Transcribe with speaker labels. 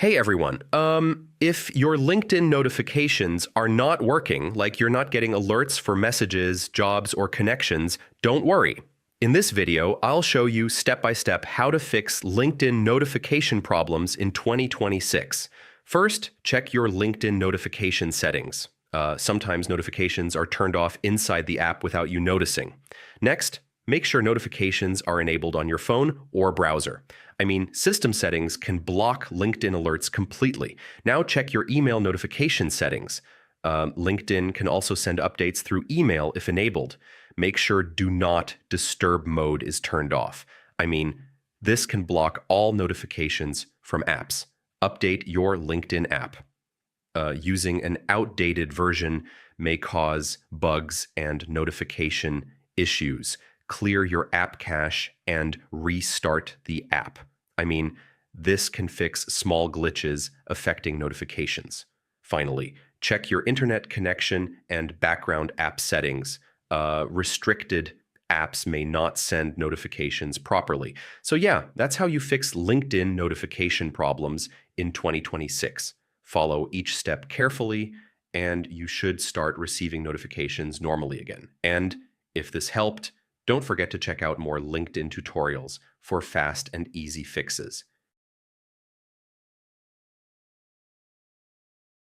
Speaker 1: Hey everyone. If your LinkedIn notifications are not working, like you're not getting alerts for messages, jobs, or connections, don't worry. In this video, I'll show you step by step how to fix LinkedIn notification problems in 2026. First, check your LinkedIn notification settings. Sometimes notifications are turned off inside the app without you noticing. Next, make sure notifications are enabled on your phone or browser. System settings can block LinkedIn alerts completely. Now check your email notification settings. LinkedIn can also send updates through email if enabled. Make sure Do Not Disturb mode is turned off. This can block all notifications from apps. Update your LinkedIn app. Using an outdated version may cause bugs and notification issues. Clear your app cache and restart the app. This can fix small glitches affecting notifications. Finally, check your internet connection and background app settings. Restricted apps may not send notifications properly. So yeah, that's how you fix LinkedIn notification problems in 2026. Follow each step carefully, and you should start receiving notifications normally again. And if this helped, don't forget to check out more LinkedIn tutorials for fast and easy fixes.